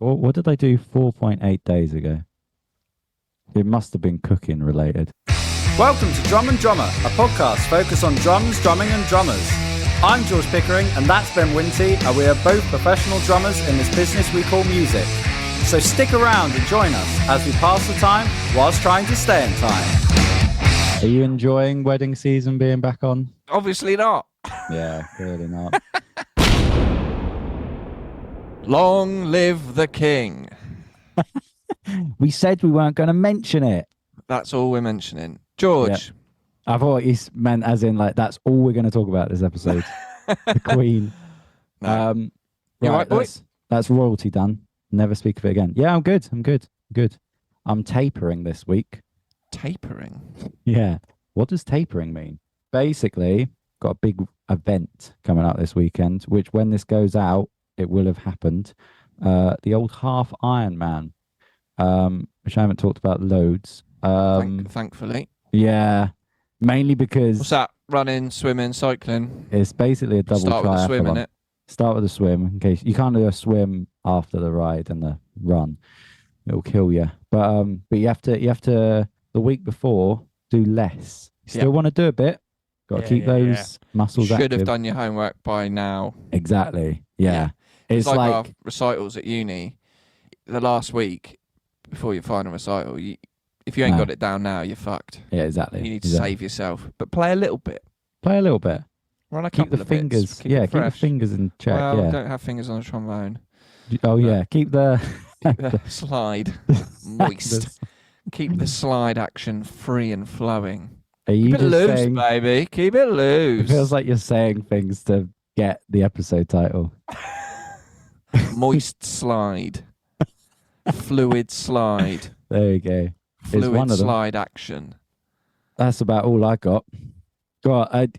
What did I do 4.8 days ago? It must have been cooking related. Welcome to Drum and Drummer, a podcast focused on drums, drumming and drummers. I'm George Pickering and that's Ben Winty, and we are both professional drummers in this business we call music. So stick around and join us as we pass the time whilst trying to stay in time. Are you enjoying wedding season being back on? Obviously not. Yeah, clearly not. Long live the king. We said we weren't going to mention it. That's all we're mentioning. George. I thought he meant as in like that's all we're going to talk about this episode. The Queen. No. You Right, right, boy? that's royalty done. Never speak of it again. Yeah, I'm good. I'm tapering this week. Tapering? Yeah. What does tapering mean? Basically, got a big event coming up this weekend, which when this goes out, it will have happened. The old half Ironman, which I haven't talked about loads. Thankfully. Yeah. Mainly because What's that? Running, swimming, cycling? it's basically a double Start with a swim, triathlon. innit? Start with a swim in case you can't do a swim after the ride and the run. It'll kill you. But you have to the week before do less. You still want to do a bit. Got to keep those muscles active. Should have done your homework by now. Exactly. Yeah. It's like our recitals at uni. The last week before your final recital, if you ain't got it down now, you're fucked. Yeah, exactly. You need to save yourself, but play a little bit. Play a little bit. Run a Keep couple the of fingers. bits. Keep Yeah, it keep the fresh. fingers in check. Well, yeah. don't have fingers on a trombone. Oh yeah. Keep the The slide moist. Keep the slide action free and flowing. Are you Keep it just loose, saying? baby. Keep it loose. It feels like you're saying things to get the episode title. Moist slide. Fluid slide. There you go. Fluid one of them. slide action. That's about all I got. Go on,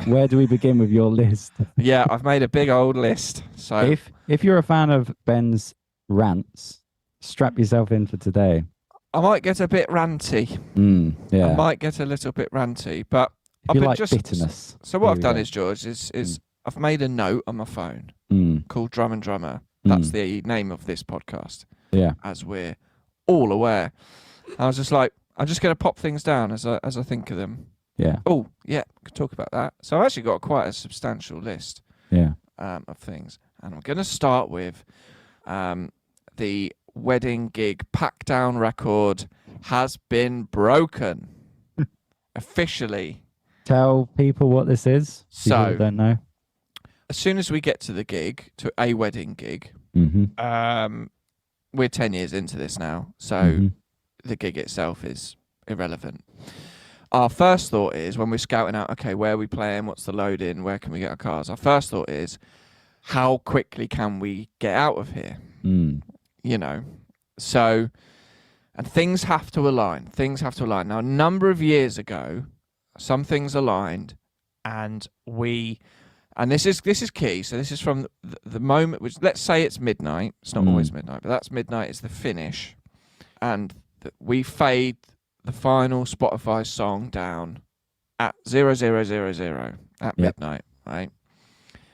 where do we begin with your list? Yeah, I've made a big old list. So If you're a fan of Ben's rants, strap yourself in for today. I might get a bit ranty. Yeah. I might get a little bit ranty, but If you like bitterness. So what here I've we done go. is, George, is I've made a note on my phone called Drum and Drummer. That's the name of this podcast. Yeah. As we're all aware. I was just like, I'm just going to pop things down as I think of them. Yeah. Oh, yeah, could talk about that. So I've actually got quite a substantial list Yeah. of things. And I'm going to start with the wedding gig pack down record has been broken. Officially. Tell people what this is. People So, that don't know. as soon as we get to the gig, to a wedding gig, we're 10 years into this now. So the gig itself is irrelevant. Our first thought is when we're scouting out, okay, where are we playing? What's the load in? Where can we get our cars? Our first thought is, how quickly can we get out of here? You know, so, and things have to align. Now, a number of years ago, some things aligned and this is key. So this is from the moment, which let's say it's midnight. It's not always midnight, but that's midnight is the finish. And we fade the final Spotify song down at 00:00 at midnight, right?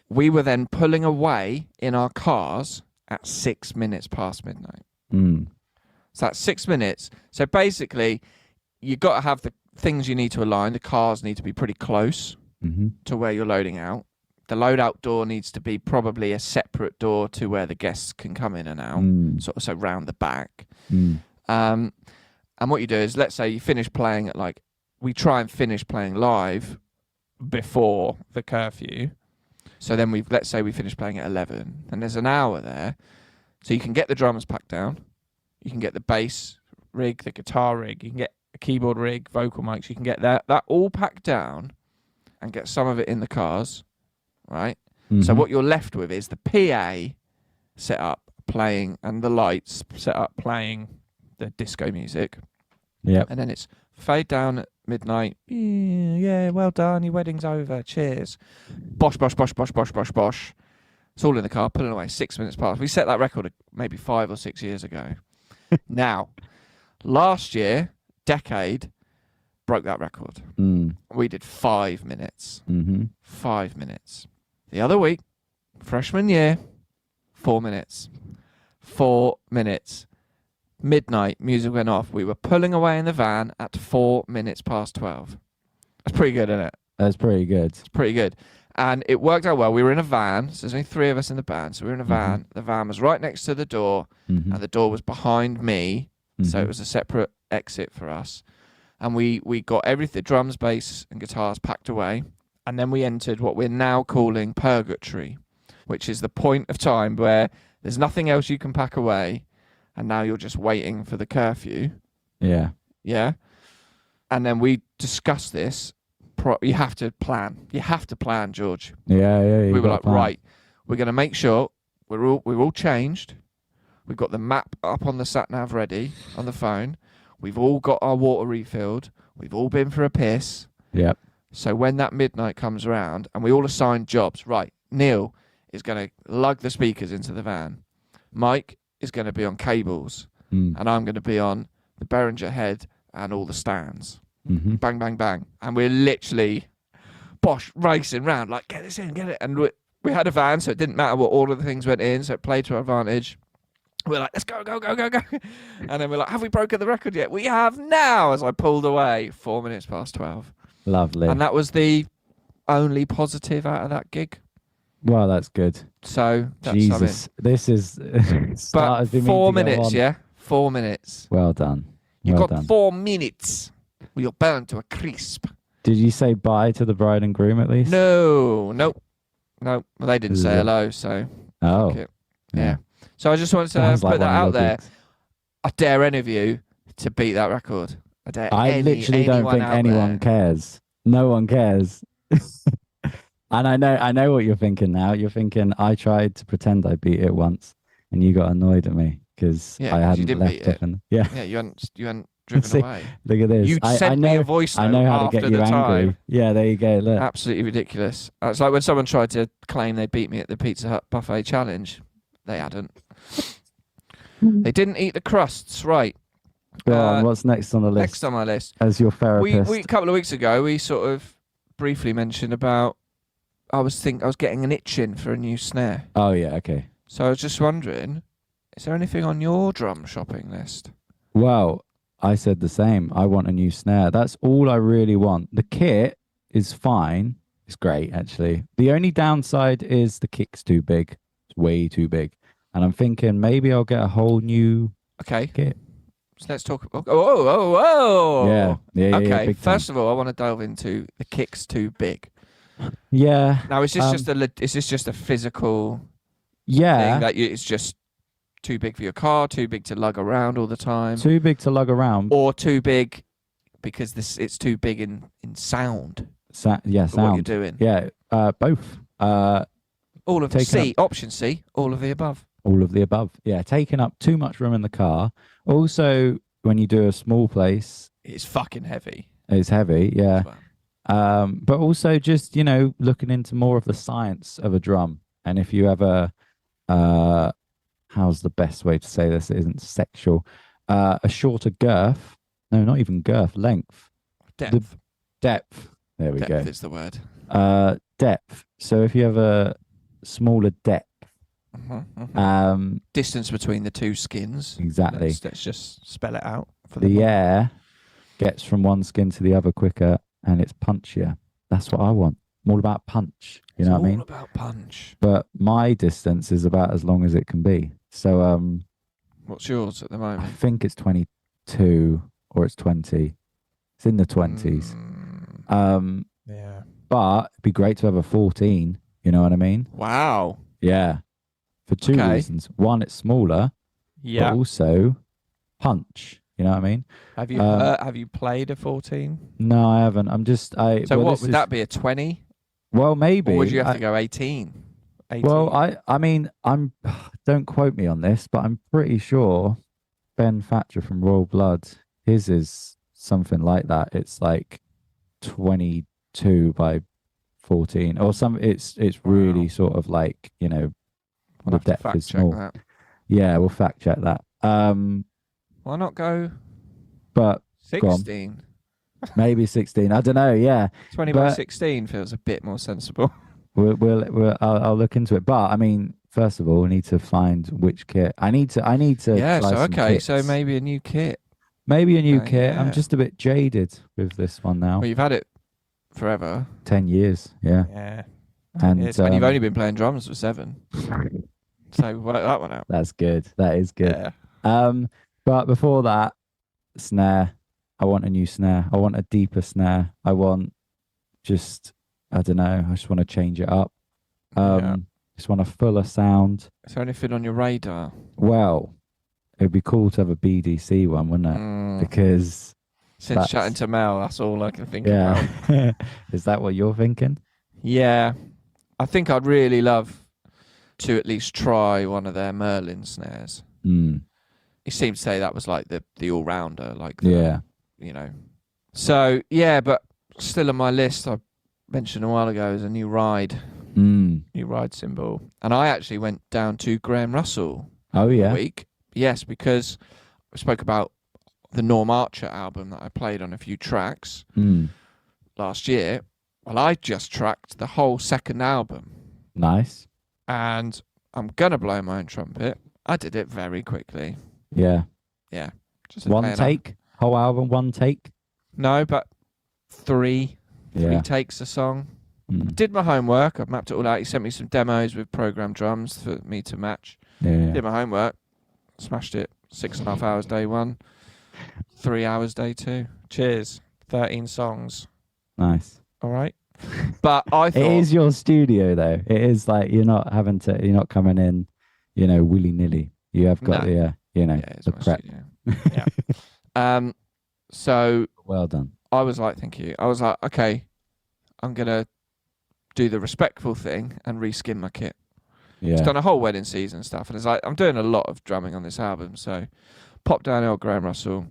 We were then pulling away in our cars at 6 minutes past midnight. So that's 6 minutes. So basically, you've got to have the things you need to align. The cars need to be pretty close to where you're loading out. The load out door needs to be probably a separate door to where the guests can come in and out, sort of so round the back. And what you do is, let's say you finish playing at we try and finish playing live before the curfew. So then let's say we finish playing at 11 and there's an hour there. So you can get the drummers packed down. You can get the bass rig, the guitar rig. You can get a keyboard rig, vocal mics. You can get that all packed down and get some of it in the cars, right? So what you're left with is the PA set up playing and the lights set up playing the disco music. Yeah. And then it's fade down at midnight. Yeah, well done. Your wedding's over. Cheers. Bosh, bosh, bosh, bosh, bosh, bosh, bosh. It's all in the car, pulling away 6 minutes past. We set that record maybe 5 or 6 years ago. Now, last year, decade, broke that record. We did 5 minutes. 5 minutes. The other week, freshman year, 4 minutes. 4 minutes. Midnight, music went off. We were pulling away in the van at 4 minutes past 12. That's pretty good, isn't it? That's pretty good. It's pretty good. And it worked out well. We were in a van. So there's only 3 of us in the band. So we were in a van. The van was right next to the door. And the door was behind me. So it was a separate exit for us. And we got everything, drums, bass, and guitars packed away. And then we entered what we're now calling purgatory, which is the point of time where there's nothing else you can pack away. And now you're just waiting for the curfew. Yeah. Yeah. And then we discussed this. You have to plan. You have to plan, George. Yeah. We were like, right, we're going to make sure we're all changed. We've got the map up on the sat-nav ready on the phone. We've all got our water refilled. We've all been for a piss. Yep. So when that midnight comes around and we all assign jobs, right, Neil is going to lug the speakers into the van. Mike is going to be on cables. And I'm going to be on the Behringer head and all the stands. Bang, bang, bang. And we're literally racing round like, get this in, get it. And we had a van, so it didn't matter what order the things went in, so it played to our advantage. We're like, let's go, go, go, go, go. And then we're like, have we broken the record yet? We have now, as I pulled away 4 minutes past 12. Lovely. And that was only positive out of that gig. Well, that's good. So that's Jesus, this is. But 4 minutes, yeah, 4 minutes. Well done. You well got done. 4 minutes. You're burned to a crisp. Did you say bye to the bride and groom at least? No. Well, they didn't say hello, so. Oh. Yeah. So I just wanted to put that out there. I dare any of you to beat that record. I literally don't think anyone cares. No one cares. And I know what you're thinking now. You're thinking I tried to pretend I beat it once, and you got annoyed at me because I hadn't left it. Yeah, you hadn't driven away. Look at this. You sent me a voice note. I know how to get you angry. Time. Yeah, there you go. Look. Absolutely ridiculous. It's like when someone tried to claim they beat me at the Pizza Hut buffet challenge. They hadn't. They didn't eat the crusts, right? Go on, what's next on the list? Next on my list. As your therapist. A couple of weeks ago, we sort of briefly mentioned about I was getting an itching for a new snare. Oh yeah, okay. So I was just wondering, is there anything on your drum shopping list? Well, I said the same. I want a new snare. That's all I really want. The kit is fine. It's great, actually. The only downside is the kick's too big. It's way too big. And I'm thinking maybe I'll get a whole new kit. So let's talk. Oh. Yeah. Okay. First of all, I want to delve into the kick's too big. Yeah. Now, is this just a physical thing that it's just too big for your car, too big to lug around all the time? Too big to lug around. Or too big because it's too big in sound? Sound. What you're doing? Yeah, both. All of C. Option C. All of the above. All of the above. Yeah, taking up too much room in the car. Also, when you do a small place, it's fucking heavy. It's heavy, yeah. But also just, looking into more of the science of a drum. And if you ever, how's the best way to say this? It isn't sexual. A shorter girth. No, not even girth. Length. Depth. Depth. There we go. Depth is the word. Depth. So if you have a smaller depth, distance between the two skins. Exactly. Let's just spell it out. For the air gets from one skin to the other quicker, and it's punchier. That's what I want. I'm all about punch. You know what I mean? All about punch. But my distance is about as long as it can be. So, what's yours at the moment? I think it's 22 or it's 20. It's in the 20s. Yeah. But it'd be great to have a 14. You know what I mean? Wow. Yeah. For two reasons. One, it's smaller. Yeah. But also punch. You know what I mean? Have you played a 14? No, I haven't. So what would that be? A 20? Well, maybe. Or would you have to go 18? Well, I mean, don't quote me on this, but I'm pretty sure Ben Thatcher from Royal Blood, his is something like that. It's like 22 by 14 or some. It's really sort of like, We'll the depth is small. That. Yeah, we'll fact check that. Why not go? But 16. Maybe 16. I don't know. Yeah, 20 by 16 feels a bit more sensible. I'll look into it. But I mean, first of all, I need to find which kit. I need to Yeah. try So some okay. So kits. maybe a new kit. Maybe a new Okay, kit. I'm yeah. just a bit jaded with this one now. Well, you've had it forever. 10 years, yeah. Yeah. And And you've only been playing drums for 7. So work that one out. that's good. That is good. Yeah. But before that, snare. I want a new snare. I want a deeper snare. I want just, I don't know. I just want to change it up. Yeah. Just want a fuller sound. Is there anything on your radar? Well, it'd be cool to have a BDC one, wouldn't it? Because Since chatting to Mel, that's all I can think yeah. about. Is that what you're thinking? Yeah. I think I'd really love to at least try one of their Merlin snares. He seemed to say that was like the all-rounder, like yeah. You know. So, yeah, but still on my list, I mentioned a while ago, is a new ride. New ride cymbal. And I actually went down to Graham Russell Oh, yeah. a week. Yes, because I spoke about the Norm Archer album that I played on a few tracks last year. Well, I just tracked the whole second album. Nice. And I'm going to blow my own trumpet. I did it very quickly. Yeah. Yeah. Just One take? Whole album, one take? No, but three takes a song. Did my homework. I've mapped it all out. He sent me some demos with programmed drums for me to match. Yeah. Did my homework. Smashed it. 6.5 hours day 1. 3 hours day 2. Cheers. 13 songs. Nice. All right. But I thought... It is your studio, though. It is like you're not coming in, willy-nilly. You have got the prep. Yeah. So... Well done. I was like, thank you. I was like, okay, I'm going to do the respectful thing and reskin my kit. Yeah. It's done a whole wedding season stuff. And it's like, I'm doing a lot of drumming on this album. So pop down old Graham Russell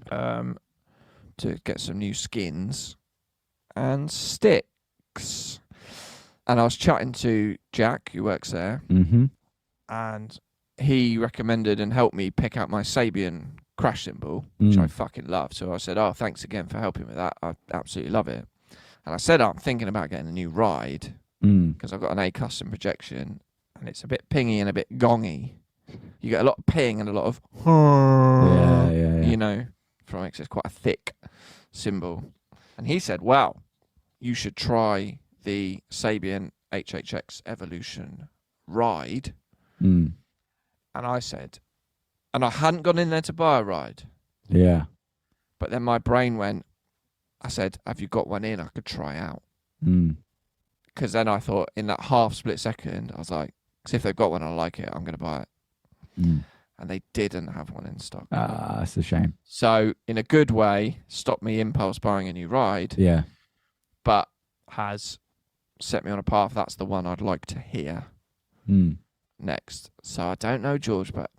to get some new skins and sticks. And I was chatting to Jack, who works there. And he recommended and helped me pick out my Sabian crash cymbal, which I fucking love. So I said, oh, thanks again for helping with that. I absolutely love it. And I said, I'm thinking about getting a new ride because I've got an A custom projection and it's a bit pingy and a bit gongy. You get a lot of ping and a lot of from it. It's quite a thick cymbal. And he said, well, you should try the Sabian HHX Evolution ride. And I said, and I hadn't gone in there to buy a ride. Yeah. But then my brain went, I said, have you got one in I could try out? Because then I thought in that half split second, I was like, because if they've got one, I like it, I'm going to buy it. And they didn't have one in stock. Ah, that's a shame. So in a good way, stopped me impulse buying a new ride. Yeah. But has set me on a path. That's the one I'd like to hear next. So I don't know, George, but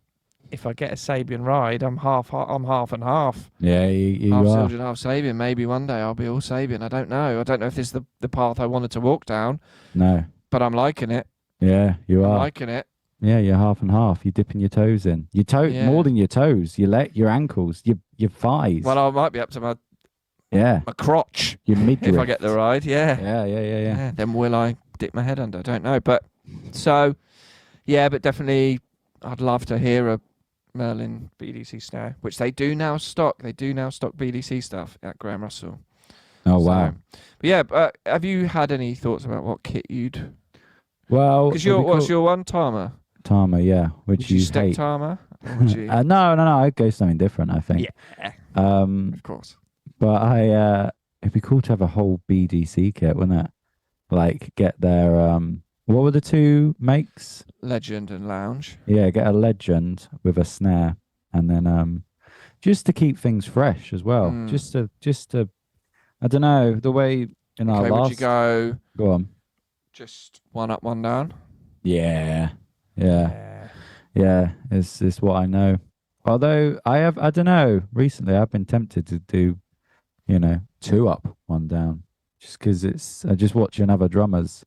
if I get a Sabian ride, I'm half and half. Yeah, you half are. Siljan, half Sabian. Maybe one day I'll be all Sabian. I don't know. I don't know if this is the path I wanted to walk down. No. But I'm liking it. Yeah, you are. I'm liking it. Yeah, you're half and half. You're dipping your toes in. More than your toes. Your ankles. Your thighs. Well, I might be up to my crotch. Your midriff. If I get the ride. Yeah. Yeah. Then will I dip my head under? I don't know. But so, yeah, but definitely I'd love to hear a Merlin BDC snare, which they do now stock. They do now stock BDC stuff at Graham Russell. Oh, wow. But yeah, but have you had any thoughts about what kit you'd... Well... Because what's your one? Tama? Tama, yeah. Would you stick hate? Tama? Or would you... No. I'd go something different, I think. Yeah. Of course. But it'd be cool to have a whole BDC kit, wouldn't it? Like, get their... What were the two makes? Legend and Lounge. Yeah, get a Legend with a snare, and then just to keep things fresh as well. Just to, I don't know, the way in our last. Would you go? Go on. Just one up, one down. Yeah. It's what I know. Although I don't know. Recently, I've been tempted to do, 2 up, 1 down, just because I just watching other drummers.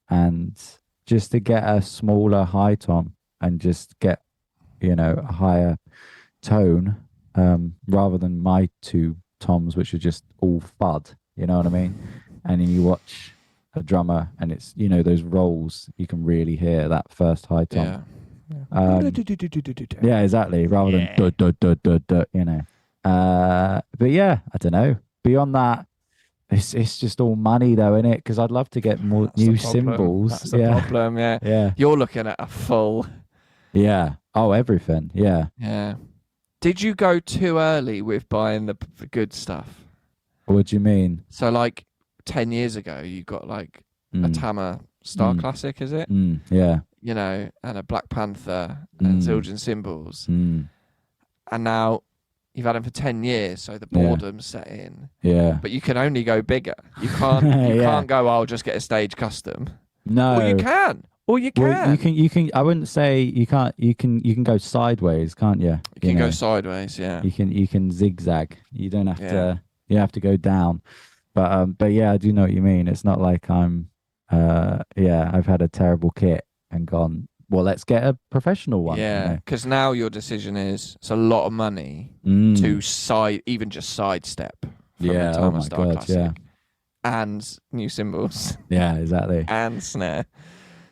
And just to get a smaller high tom and just get, a higher tone, rather than my 2 toms, which are just all fud, you know what I mean? And then you watch a drummer, and it's those rolls you can really hear that first high tom. Yeah, exactly. Rather than duh, duh, duh, duh, duh. But yeah, I don't know. Beyond that, it's just all money though, isn't it? Because I'd love to get more That's the new problem. cymbals. That's the problem. Yeah. Yeah. You're looking at a full. Yeah. Oh, everything. Yeah. Yeah. Did you go too early with buying the good stuff? What do you mean? So like 10 years ago, you got like a Tama Star Classic, is it? Yeah. And a Black Panther and Zildjian cymbals. And now you've had them for 10 years, so the boredom's set in. Yeah. But you can only go bigger. You can't can't go, I'll just get a stage custom. No. Or you can. Well, you can I wouldn't say you can't. You can go sideways, can't you? You can go sideways, yeah. You can zigzag. You don't have to you have to go down. But yeah, I do know what you mean. It's not like I've had a terrible kit and gone, well, let's get a professional one. Yeah, because now your decision is it's a lot of money to even just sidestep from the Tama Star Classic and new cymbals. Yeah, exactly. And snare.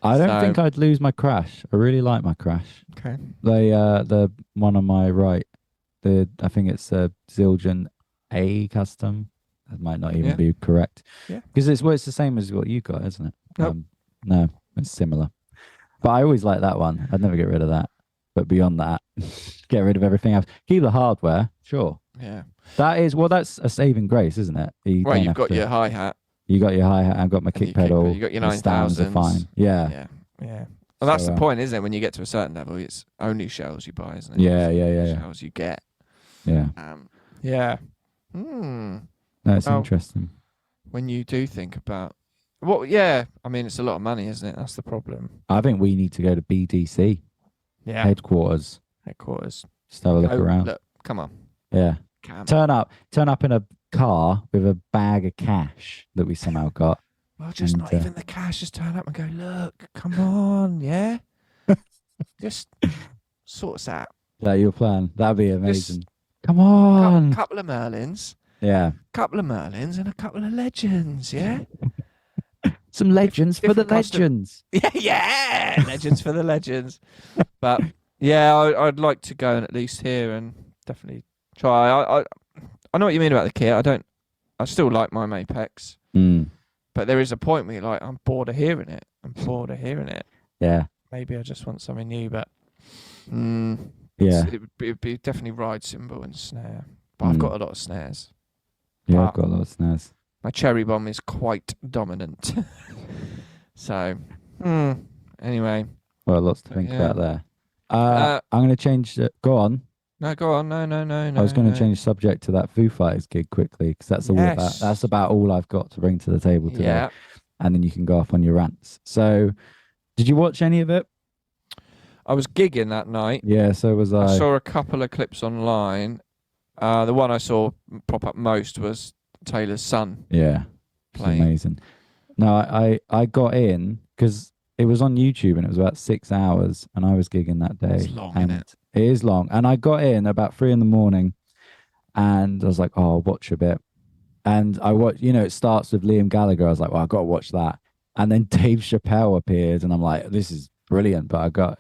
I don't think I'd lose my Crash. I really like my Crash. Okay. The one on my right, I think it's a Zildjian A custom. That might not even be correct. Yeah. Because it's the same as what you got, isn't it? Nope. No, it's similar. But I always like that one. I'd never get rid of that. But beyond that, get rid of everything else. Keep the hardware, sure. Yeah. That's a saving grace, isn't it? You've got your hi-hat. You got your hi-hat, I've got my kick pedal. You got your 9,000. Fine. Yeah. Yeah. Well, that's the point, isn't it? When you get to a certain level, it's only shells you buy, isn't it? Yeah. Shells you get. Yeah. Yeah. That's interesting. When you do think about I mean, it's a lot of money, isn't it? That's the problem. I think we need to go to BDC. Yeah. Headquarters. Just have a look around. Look, come on. Yeah. Turn up in a car with a bag of cash that we somehow got. Well, just not even the cash. Just turn up and go, look, come on, yeah? Just sort us out. That your plan? That'd be amazing. Come on. Couple of Merlins. Yeah. Couple of Merlins and a couple of legends, yeah? Some legends for the legends. Yeah. Legends for the legends. But yeah, I'd like to go and at least hear and definitely try. I know what you mean about the kit. I still like my Apex. But there is a point where you're like, I'm bored of hearing it. Yeah. Maybe I just want something new, but it would be definitely ride cymbal and snare. But I've got a lot of snares. Yeah, I've got a lot of snares. My cherry bomb is quite dominant. So, anyway. Well, lots to think about there. I'm going to change. Go on. No, go on. No. I was going to change subject to that Foo Fighters gig quickly because that's about all I've got to bring to the table today. Yeah. And then you can go off on your rants. So, did you watch any of it? I was gigging that night. Yeah, so was I. I saw a couple of clips online. The one I saw pop up most was Taylor's son. Yeah, it's amazing. No, I got in because it was on YouTube and it was about 6 hours, and I was gigging that day. It's long, isn't it? It is long, and I got in about 3 a.m, and I was like, "Oh, I'll watch a bit." And I watched. It starts with Liam Gallagher. I was like, "Well, I've got to watch that." And then Dave Chappelle appears, and I'm like, "This is brilliant." But I got,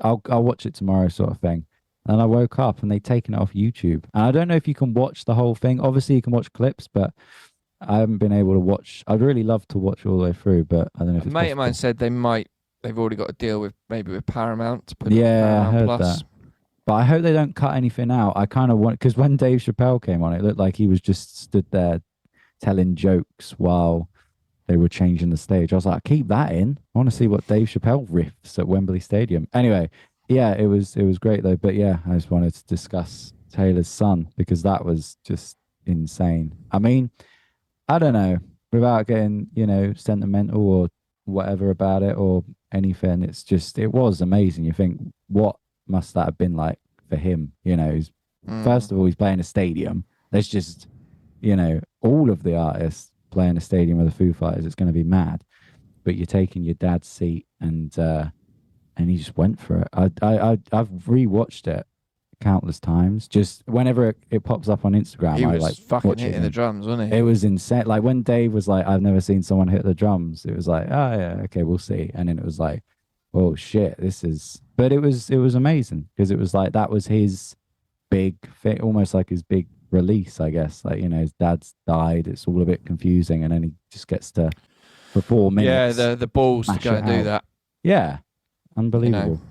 I'll watch it tomorrow, sort of thing. And I woke up and they'd taken it off YouTube. And I don't know if you can watch the whole thing. Obviously, you can watch clips, but I haven't been able to watch. I'd really love to watch all the way through, but I don't know if it's a mate possible. of mine said they've already got a deal with Paramount to put Yeah, I heard Plus. that. But I hope they don't cut anything out. I kind of want, because when Dave Chappelle came on, it looked like he was just stood there telling jokes while they were changing the stage. I was like, keep that in. I want to see what Dave Chappelle riffs at Wembley Stadium. Anyway, yeah, it was great though. But yeah, I just wanted to discuss Taylor's son because that was just insane. I mean, I don't know, without getting, sentimental or whatever about it or anything, it was amazing. You think, what must that have been like for him? First of all, he's playing a stadium. There's just, all of the artists playing a stadium with the Foo Fighters. It's going to be mad. But you're taking your dad's seat and he just went for it. I've rewatched it countless times. Just whenever it pops up on Instagram, He I was like fucking watching hitting the him. drums, wasn't he? It was insane. Like when Dave was like, "I've never seen someone hit the drums." It was like, "Oh yeah, okay, we'll see." And then it was like, "Oh shit, this is." But it was amazing because it was like that was his big thing, almost like his big release, I guess. Like his dad's died. It's all a bit confusing, and then he just gets to for 4 minutes. Yeah, the balls to smash go it and do out. that. Yeah, unbelievable.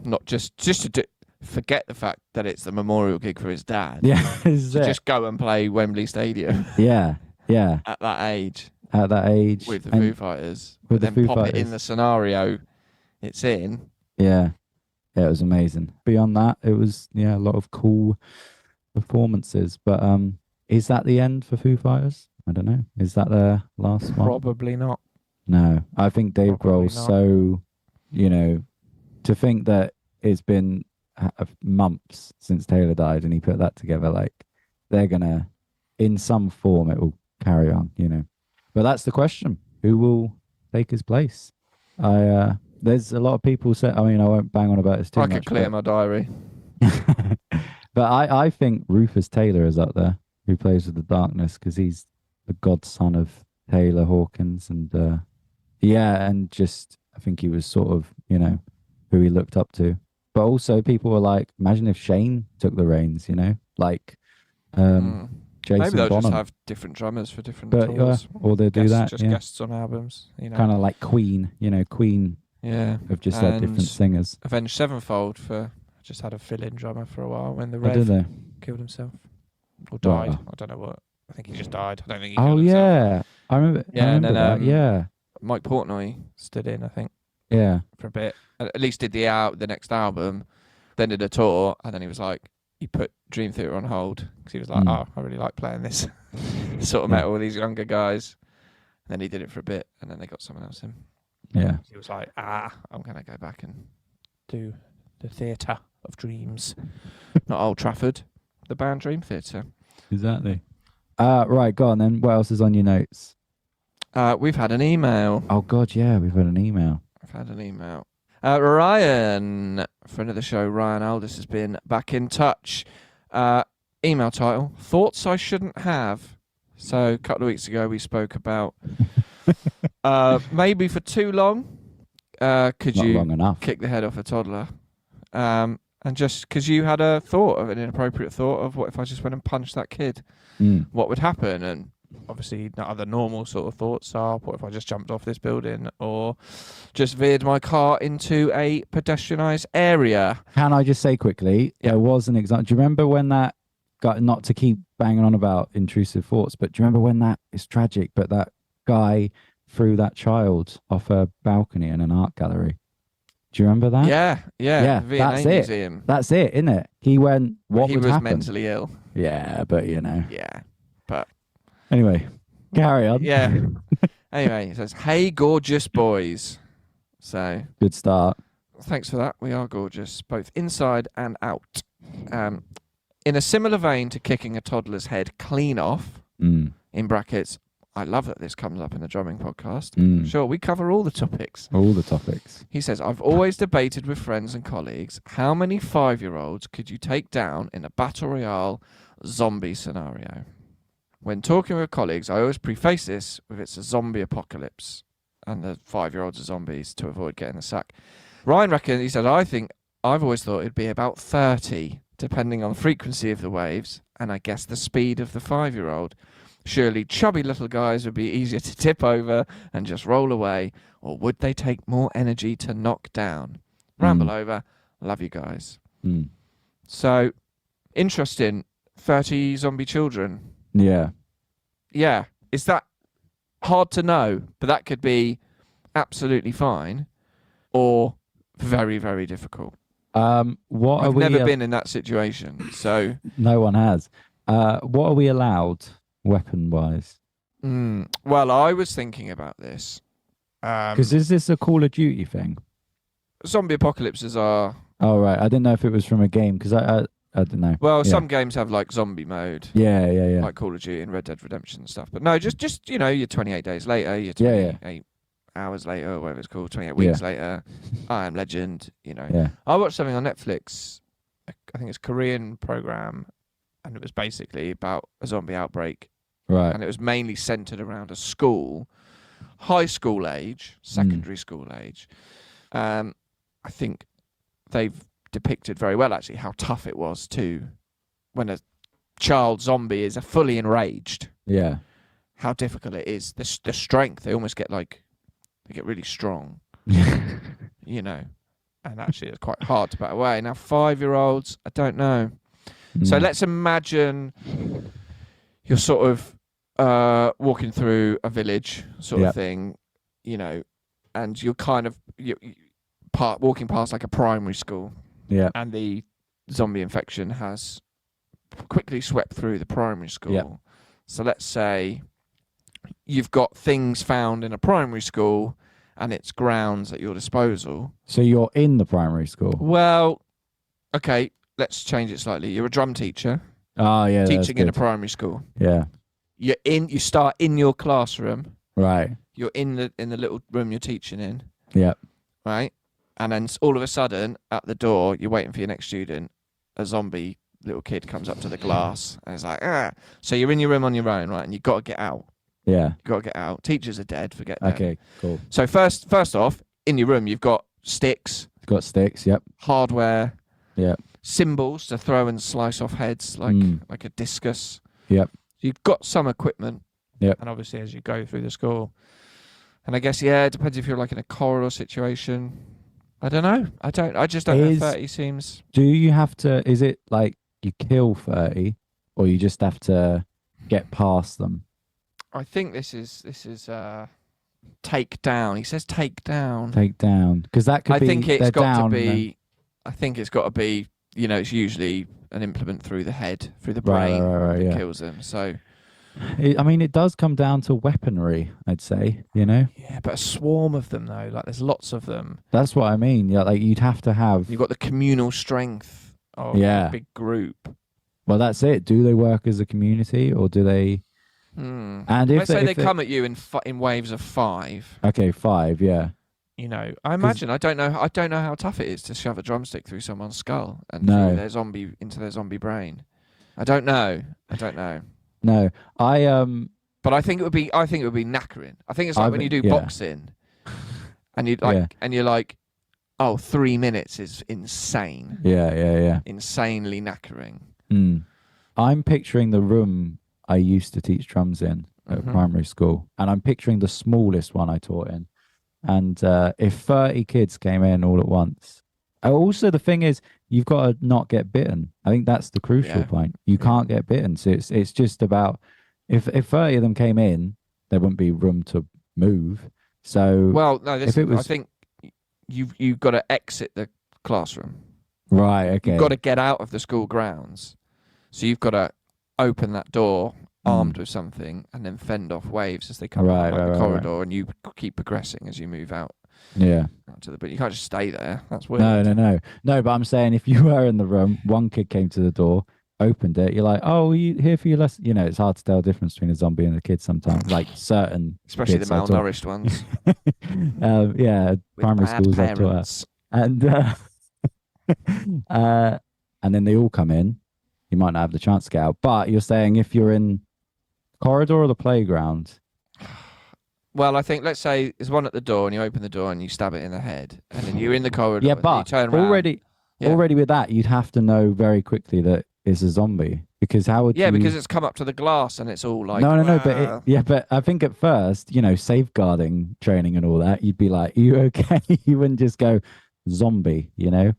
Not just to do, forget the fact that it's the memorial gig for his dad. Yeah, is To it? just go and play Wembley Stadium Yeah, yeah. at that age At that age, with the and Foo Fighters, with but the then Foo pop it in Fighters. the scenario it's in. Yeah, yeah, it was amazing. Beyond that, it was a lot of cool performances. But is that the end for Foo Fighters? I don't know. Is that their last one? Probably not. No, I think Dave Probably Grohl's not. so, to think that it's been months since Taylor died and he put that together, like they're gonna, in some form, it will carry on, But that's the question: who will take his place? There's a lot of people say. I mean, I won't bang on about this too I much. could clear my diary. But I think Rufus Taylor is up there, who plays with the Darkness, because he's the godson of Taylor Hawkins, and and just I think he was sort of who he looked up to. But also people were like, imagine if Shane took the reins, like Jason Maybe they'll Bonham. just have different drummers for different But tours. or they do that, Just guests on albums. kind of like Queen. Queen Yeah. have just had different And singers. Avenged Sevenfold just had a fill-in drummer for a while when the Oh, did Rev they? killed himself or died. Wow. I don't know what. I think he just died. I don't think he Oh killed himself. yeah, I remember. Yeah, I and remember then, that. Yeah, Mike Portnoy stood in, I think, yeah. for a bit. At least did the next album, then did a tour, and then he was like, he put Dream Theater on hold because he was like, oh, I really like playing this sort of metal with these younger guys. And then he did it for a bit, and then they got someone else in. Yeah. He was like, I'm going to go back and do the Theatre of Dreams. Not Old Trafford, the band Dream Theatre. Exactly. Right, go on then. What else is on your notes? We've had an email. Oh God, yeah, we've had an email. I've had an email. Ryan, friend of the show, Ryan Aldous, has been back in touch. Email title, Thoughts I Shouldn't Have. So a couple of weeks ago we spoke about maybe for too long, could Not you long enough. kick the head off a toddler? And just because you had a thought of an inappropriate thought of what if I just went and punched that kid? What would happen? And obviously the other normal sort of thoughts are, what if I just jumped off this building or just veered my car into a pedestrianised area? Can I just say quickly, there was an example. Do you remember when that got, not to keep banging on about intrusive thoughts, but do you remember when that is tragic, but that guy threw that child off a balcony in an art gallery? Do you remember that? Yeah. That's V&A it. Museum. That's it, isn't it? He went, what He would was happen? mentally ill. Yeah, but Yeah, but Anyway, carry on. yeah. Anyway, it says, "Hey, gorgeous boys." So Good start. thanks for that. We are gorgeous, both inside and out. In a similar vein to kicking a toddler's head clean off, in brackets, I love that this comes up in the drumming podcast. Sure, we cover all the topics. All the topics. He says, I've always debated with friends and colleagues, how many 5-year-olds could you take down in a battle royale zombie scenario? When talking with colleagues, I always preface this with it's a zombie apocalypse and the 5-year-olds are zombies to avoid getting the sack. Ryan reckons, he said, I've always thought it'd be about 30, depending on the frequency of the waves and I guess the speed of the 5-year-old. Surely chubby little guys would be easier to tip over and just roll away, or would they take more energy to knock down? Ramble over. Love you guys. So, interesting. 30 zombie children. Yeah. Yeah. Is that hard to know? But that could be absolutely fine or very, very difficult. I've never been in that situation, so... No one has. What are we allowed weapon-wise? Well, I was thinking about this. Because is this a Call of Duty thing? Zombie apocalypses are... Oh, right. I didn't know if it was from a game, because I don't know. Well, some games have, like, zombie mode. Yeah. Like Call of Duty and Red Dead Redemption and stuff. But no, just you know, you're 28 days later, you're 28 hours later, or whatever it's called, 28 weeks later. I Am Legend, you know. Yeah. I watched something on Netflix I think it's a Korean program, and it was basically about a zombie outbreak, Right. and it was mainly centered around a school, high school age, secondary school age. I think they've depicted very well actually how tough it was to when a child zombie is fully enraged. Yeah. How difficult it is. The strength, they almost get they get really strong, you know. And actually, it's quite hard to put away. Now, 5-year-olds, I don't know. So let's imagine you're sort of walking through a village sort of thing, you know, and you're kind of walking past like a primary school. Yeah. And the zombie infection has quickly swept through the primary school. Yeah. So let's say you've got things found in a primary school and it's grounds at your disposal. So you're in the primary school? Well, okay, let's change it slightly. You're a drum teacher. Oh, yeah. Teaching in a primary school. Yeah. You start in your classroom. Right. You're in the little room you're teaching in. Yeah. Right? And then all of a sudden, at the door, you're waiting for your next student, a zombie little kid comes up to the glass and it's like, ah. So you're in your room on your own, right? And you've got to get out. Yeah. You've got to get out. Teachers are dead, forget that. Okay, cool. So first off, in your room, you've got sticks. You've got sticks, yep. Hardware. Yep. Symbols to throw and slice off heads like a discus. Yep. You've got some equipment. Yep. And obviously as you go through the school. And I guess, yeah, it depends if you're like in a corridor situation. I don't know. I just don't know. 30 seems. Do you have to, is it like you kill 30 or you just have to get past them? I think this is take down. He says take down. Take down. Because that could be. I think it's got down, to be. I think it's got to be. You know, it's usually an implement through the head, through the brain, that kills them. So. I mean, it does come down to weaponry, I'd say. You know. Yeah, but a swarm of them though. Like there's lots of them. That's what I mean. Yeah, like you'd have to have. You've got the communal strength of a big group. Well, that's it. Do they work as a community or do they? And if let's say they come at you in waves of 5. Okay, 5, yeah. You know, I imagine I don't know how tough it is to shove a drumstick through someone's skull and through into their zombie brain. I don't know. No, but I think it would be knackering. I think it's like when you do boxing, and you're like, oh, 3 minutes is insane. Yeah. Insanely knackering. I'm picturing the room I used to teach drums in at primary school, and I'm picturing the smallest one I taught in. And if 30 kids came in all at once, also the thing is you've got to not get bitten. I think that's the crucial point. You can't get bitten, so it's just about if 30 of them came in, there wouldn't be room to move. So I think you've got to exit the classroom. Right. Okay. You've got to get out of the school grounds. So you've got to open that door armed with something and then fend off waves as they come out the corridor, and you keep progressing as you move out. Yeah. But you can't just stay there. That's weird. No, but I'm saying if you were in the room, one kid came to the door, opened it, you're like, oh, are you here for your lesson? You know, it's hard to tell the difference between a zombie and a kid sometimes, like certain especially the malnourished ones. Yeah, primary schools I've taught at. And then they all come in. You might not have the chance to get out. But you're saying if you're in corridor or the playground? Well, I think let's say there's one at the door and you open the door and you stab it in the head, and then you're in the corridor. Yeah, but you turn around. already with that, you'd have to know very quickly that it's a zombie, because how would you? Yeah, because it's come up to the glass and it's all like no, but I think at first, you know, safeguarding training and all that, you'd be like, "Are you okay?" You wouldn't just go zombie, you know.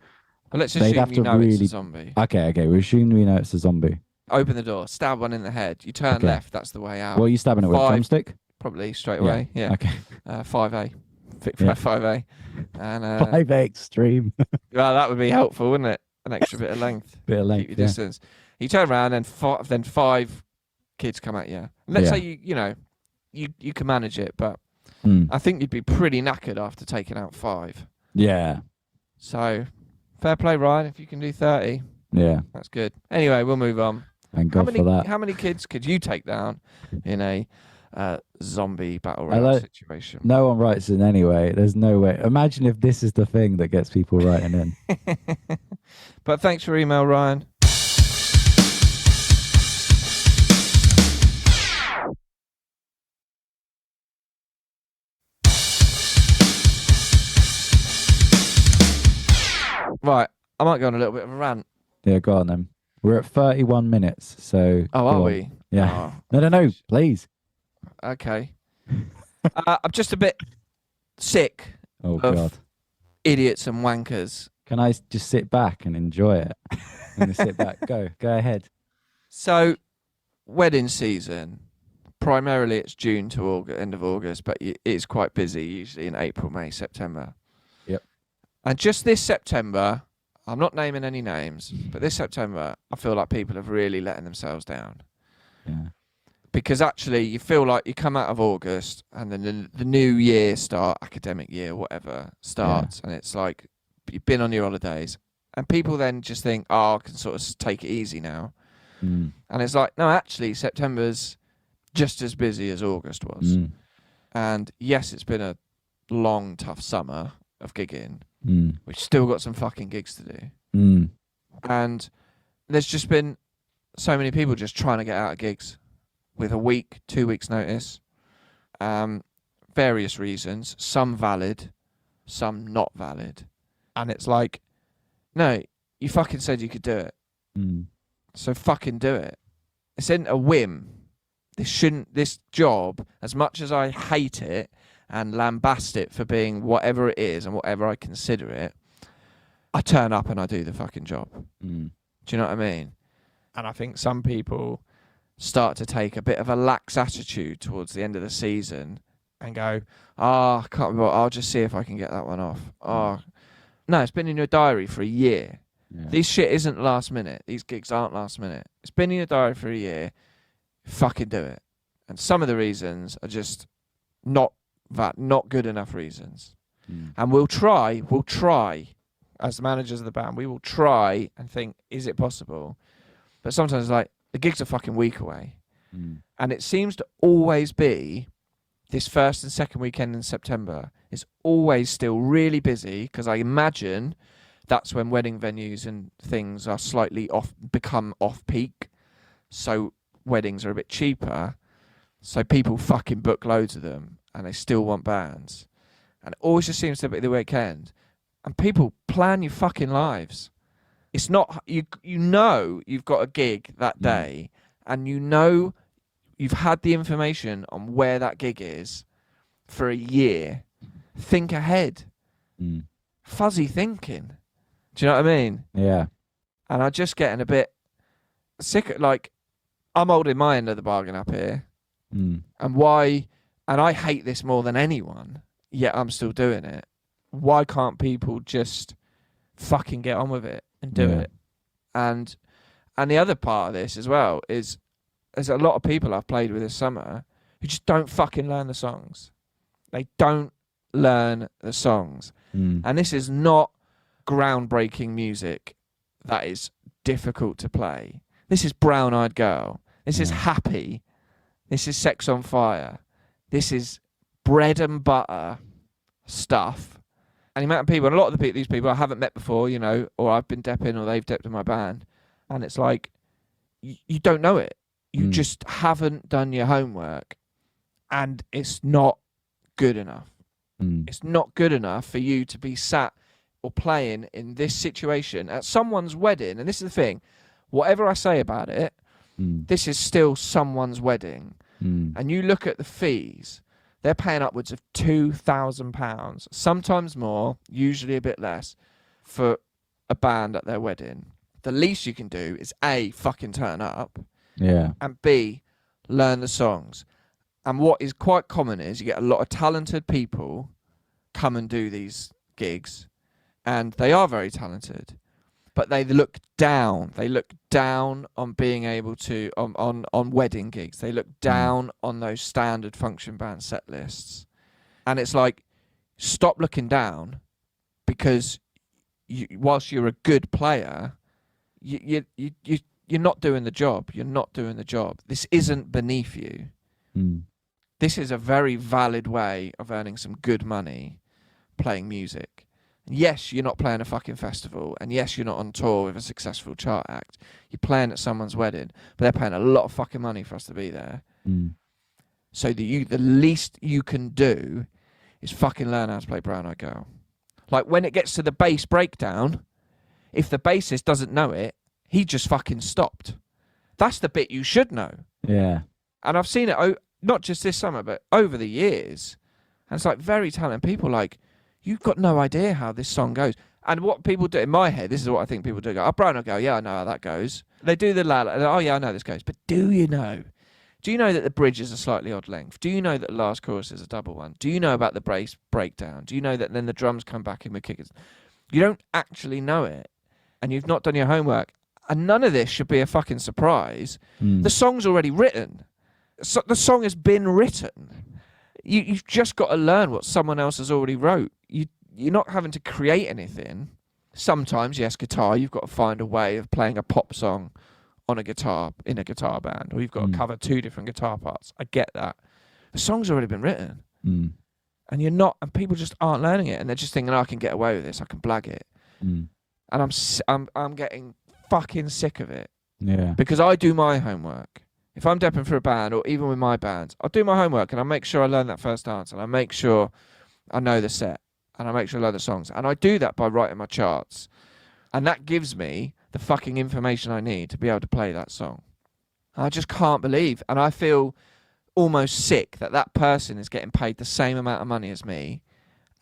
But let's assume it's a zombie. Okay. We assume we know it's a zombie. Open the door, stab one in the head. You turn left. That's the way out. What are you stabbing it with? Drumstick? Probably straight away. Yeah. Okay. 5A. 5A. And 5A extreme. Well, that would be helpful, wouldn't it? An extra bit of length. Keep your distance. You turn around and then 5 kids come at you. Let's say you can manage it, but I think you'd be pretty knackered after taking out 5. Yeah. So fair play, Ryan. If you can do 30, that's good. Anyway, we'll move on. Thank God for that. How many kids could you take down in a zombie battle royale situation. No one writes in anyway. There's no way. Imagine if this is the thing that gets people writing in. But thanks for your email, Ryan. Right, I might go on a little bit of a rant. Yeah, go on then. We're at 31 minutes, so... Oh, are we? Yeah. Oh. No, please. Okay. I'm just a bit sick Oh, of God. idiots and wankers. Can I just sit back and enjoy it? I'm going to sit back. Go ahead. So, wedding season. Primarily it's June to August, end of August, but it is quite busy, usually in April, May, September. Yep. And just this September, I'm not naming any names, but this September, I feel like people have really letting themselves down. Yeah. Because actually, you feel like you come out of August and then the new year academic year, whatever, starts. Yeah. And it's like, you've been on your holidays. And people then just think, I can sort of take it easy now. Mm. And it's like, no, actually, September's just as busy as August was. Mm. And yes, it's been a long, tough summer of gigging. Mm. We've still got some fucking gigs to do. Mm. And there's just been so many people just trying to get out of gigs with a week, 2 weeks notice. Various reasons, some valid, some not valid. And it's like, no, you fucking said you could do it. Mm. So fucking do it. It's in a whim. This job, as much as I hate it and lambast it for being whatever it is and whatever I consider it, I turn up and I do the fucking job. Mm. Do you know what I mean? And I think some people start to take a bit of a lax attitude towards the end of the season and go, I can't remember, I'll just see if I can get that one off. No, it's been in your diary for a year. Yeah. This shit isn't last minute. These gigs aren't last minute. It's been in your diary for a year. Fucking do it. And some of the reasons are just not good enough reasons. Mm. And we'll try, as the managers of the band, we will try and think, is it possible? But sometimes, like, the gigs are fucking week away. Mm. And it seems to always be this first and second weekend in September is always still really busy, because I imagine that's when wedding venues and things are slightly become off-peak. So weddings are a bit cheaper. So people fucking book loads of them, and they still want bands. And it always just seems to be the weekend. And people plan your fucking lives. It's not, you know you've got a gig that day, and you know you've had the information on where that gig is for a year. Think ahead. Mm. Fuzzy thinking. Do you know what I mean? Yeah. And I'm just getting a bit sick. Like, I'm holding my end of the bargain up here. Mm. And I hate this more than anyone, yet I'm still doing it. Why can't people just fucking get on with it and do it? And the other part of this as well is there's a lot of people I've played with this summer who just don't fucking learn the songs. They don't learn the songs. Mm. And this is not groundbreaking music that is difficult to play. This is Brown Eyed Girl. This is Happy. This is Sex on Fire. This is bread and butter stuff. And the amount of people, and a lot of these people I haven't met before, you know, or I've been depping or they've depped in my band. And it's like, you don't know it. You just haven't done your homework. And it's not good enough. Mm. It's not good enough for you to be sat or playing in this situation at someone's wedding. And this is the thing, whatever I say about it, this is still someone's wedding. Mm. And you look at the fees, they're paying upwards of £2,000, sometimes more, usually a bit less, for a band at their wedding. The least you can do is A, fucking turn up, and B, learn the songs. And what is quite common is you get a lot of talented people come and do these gigs, and they are very talented, but they look down. They look down on being able to, on wedding gigs. They look down on those standard function band set lists. And it's like, stop looking down, because whilst you're a good player, you're not doing the job. You're not doing the job. This isn't beneath you. Mm. this is a very valid way of earning some good money playing music. Yes, you're not playing a fucking festival, and yes, you're not on tour with a successful chart act. You're playing at someone's wedding, but they're paying a lot of fucking money for us to be there. So the least you can do is fucking learn how to play Brown Eyed Girl. Like, when it gets to the bass breakdown, if the bassist doesn't know it, he just fucking stopped. That's the bit you should know. Yeah. And I've seen it, not just this summer, but over the years. And it's like very talented people, like, you've got no idea how this song goes. And what people do, in my head, this is what I think people do. Go, oh, Brown Eyed Girl, yeah, I know how that goes. They do the la, oh yeah, I know this goes. But do you know? Do you know that the bridge is a slightly odd length? Do you know that the last chorus is a double one? Do you know about the bass breakdown? Do you know that then the drums come back in with kickers? You don't actually know it, and you've not done your homework. And none of this should be a fucking surprise. The song's already written. So the song has been written. You've just got to learn what someone else has already wrote. You're not having to create anything. Sometimes, yes, guitar, you've got to find a way of playing a pop song on a guitar in a guitar band, or you've got to cover two different guitar parts. I get that. The song's already been written. And you're not, and people just aren't learning it, and they're just thinking, oh, I can get away with this, I can blag it. And I'm getting fucking sick of it. Yeah. Because I do my homework. If I'm depping for a band, or even with my bands, I'll do my homework, and I make sure I learn that first dance, and I make sure I know the set, and I make sure I learn the songs. And I do that by writing my charts. And that gives me the fucking information I need to be able to play that song. I just can't believe, and I feel almost sick that that person is getting paid the same amount of money as me,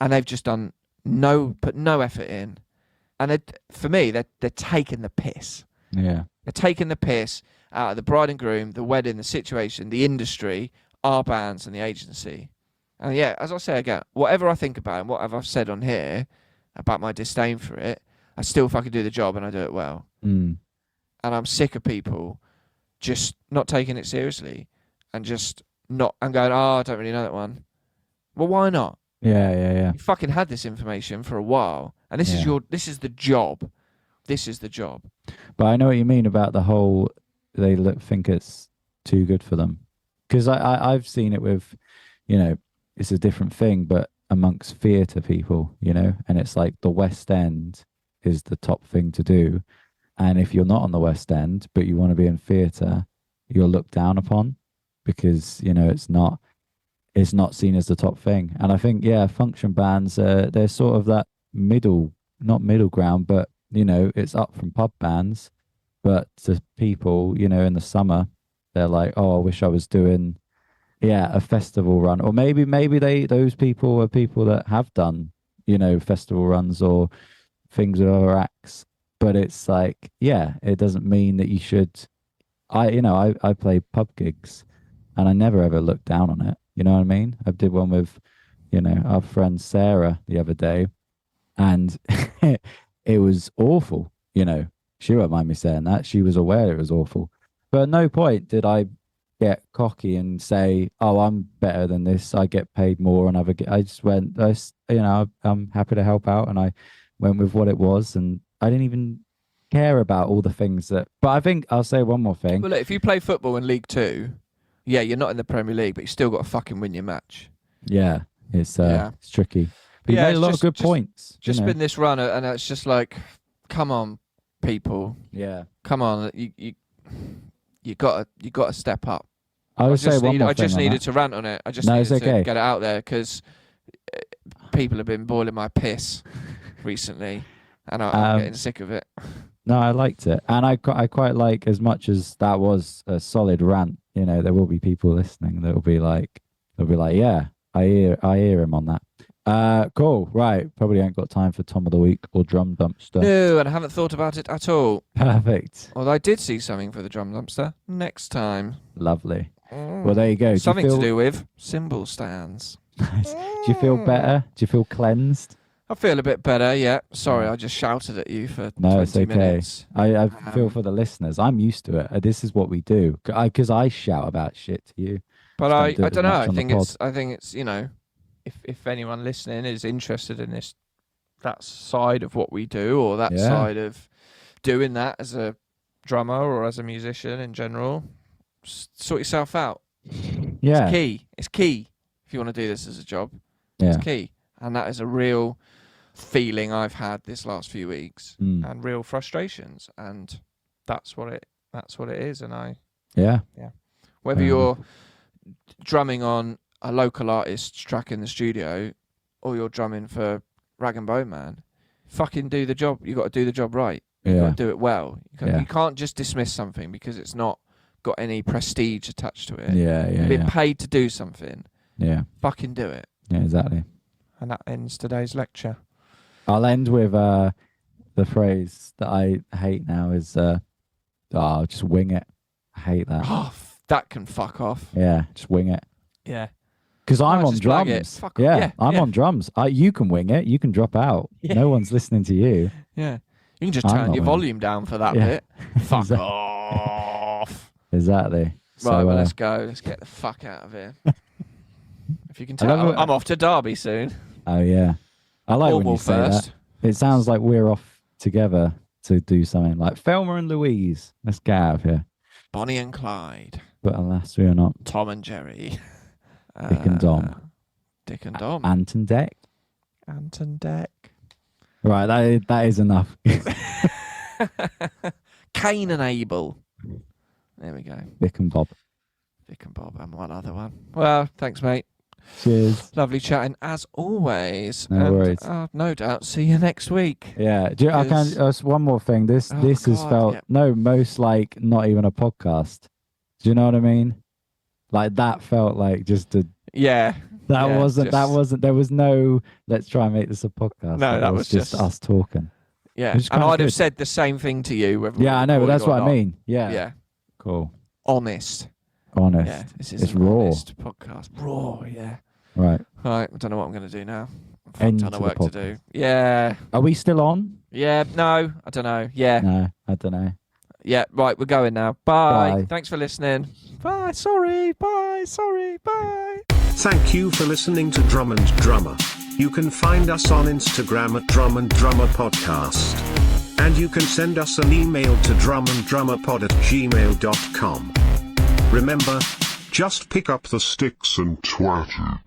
and they've just put no effort in. And for me, they're taking the piss. Yeah. They're taking the piss out of the bride and groom, the wedding, the situation, the industry, our bands, and the agency. And yeah, as I say again, whatever I think about it, and whatever I've said on here about my disdain for it, I still fucking do the job, and I do it well. And I'm sick of people just not taking it seriously and just not, and going, oh, I don't really know that one. Well, why not? Yeah. You fucking had this information for a while, and this is the job. This is the job. But I know what you mean about the whole, they think it's too good for them. Because I've seen it with, it's a different thing, but amongst theatre people, and it's like the West End is the top thing to do. And if you're not on the West End, but you want to be in theatre, you're looked down upon because, it's not seen as the top thing. And I think, function bands, they're sort of that not middle ground, but, it's up from pub bands. But to people, in the summer, they're like, oh, I wish I was doing, a festival run. Or maybe those people are people that have done, festival runs or things with other acts. But it's like, it doesn't mean that you should. I play pub gigs, and I never ever looked down on it. You know what I mean? I did one with, our friend Sarah the other day, and it was awful. She won't mind me saying that. She was aware it was awful. But at no point did I get cocky and say, oh, I'm better than this. I get paid more. And I just went, I'm happy to help out. And I went with what it was. And I didn't even care about all the things that, but I think I'll say one more thing. Well, look, if you play football in League Two, you're not in the Premier League, but you still got to fucking win your match. Yeah, it's tricky. But you made a lot of good points. Just been this run, and it's just like, come on, people. Yeah. Come on, you got to step up. I would say one more thing. I just needed to rant on it. I just needed to get it out there because people have been boiling my piss recently, and I'm getting sick of it. No, I liked it, and I quite like, as much as that was a solid rant. There will be people listening that will be like, yeah, I hear him on that. Cool, right? Probably ain't got time for Tom of the Week or Drum Dumpster. No, and I haven't thought about it at all. Perfect. Although I did see something for the Drum Dumpster next time. Lovely. Well, there you go. Something to do with cymbal stands. Nice. Do you feel better? Do you feel cleansed? I feel a bit better, yeah. Sorry, I just shouted at you for 20 it's okay. minutes. I feel for the listeners. I'm used to it. This is what we do. Because I shout about shit to you. But I don't know. I think it's if anyone listening is interested in that side of what we do, or that side of doing that as a drummer or as a musician in general, sort yourself out. Yeah. It's key. It's key if you want to do this as a job. Yeah. It's key. And that is a real feeling I've had this last few weeks and real frustrations. And that's what it is. And whether you're drumming on a local artist's track in the studio or you're drumming for Rag and Bone Man, fucking do the job. You got to do the job right. You got to do it well. You can't just dismiss something because it's not got any prestige attached to it. You've been paid to do something. Yeah. Fucking do it. Yeah, exactly. And that ends today's lecture. I'll end with the phrase that I hate now is just wing it. I hate that. Oh, that can fuck off. Yeah, just wing it. Yeah. Because I'm on drums. I'm on drums. You can wing it. You can drop out. Yeah. No one's listening to you. Yeah. You can just turn your volume down for that bit. Fuck off. Exactly. Right, So, well, let's go. Let's get the fuck out of here. If you can tell, I'm off to Derby soon. Oh, yeah. I like when you say that. It sounds like we're off together to do something like Thelma and Louise. Let's get out of here. Bonnie and Clyde. But alas, we are not. Tom and Jerry. Dick and Dom. Dick and Dom. Anton Deck. Anton Deck. Right, that is enough. Cain and Abel. There we go. Vic and Bob. Vic and Bob and one other one. Well, thanks, mate. Cheers. Lovely chatting as always. No worries. No doubt. See you next week. Yeah. I can. One more thing. This has felt most like not even a podcast. Do you know what I mean? Like that felt like just a. Yeah. That wasn't. There was no. Let's try and make this a podcast. No, that was just us talking. Yeah, and I'd have said the same thing to you. Yeah, I know, but that's what I mean. Yeah. Yeah. Cool. Honest. Yeah, this is it's an raw. honest podcast. Raw, yeah. Right. I don't know what I'm going to do now. I've End a ton of to the work to podcast. do. Yeah. Are we still on? Yeah. No, I don't know. Yeah. No, I don't know. Yeah. Right, we're going now. Bye. Bye. Thanks for listening. Bye. Sorry. Bye. Sorry. Bye. Thank you for listening to Drum and Drummer. You can find us on Instagram at Drum and Drummer Podcast. And you can send us an email to drumanddrummerpod@gmail.com. Remember, just pick up the sticks and twat it.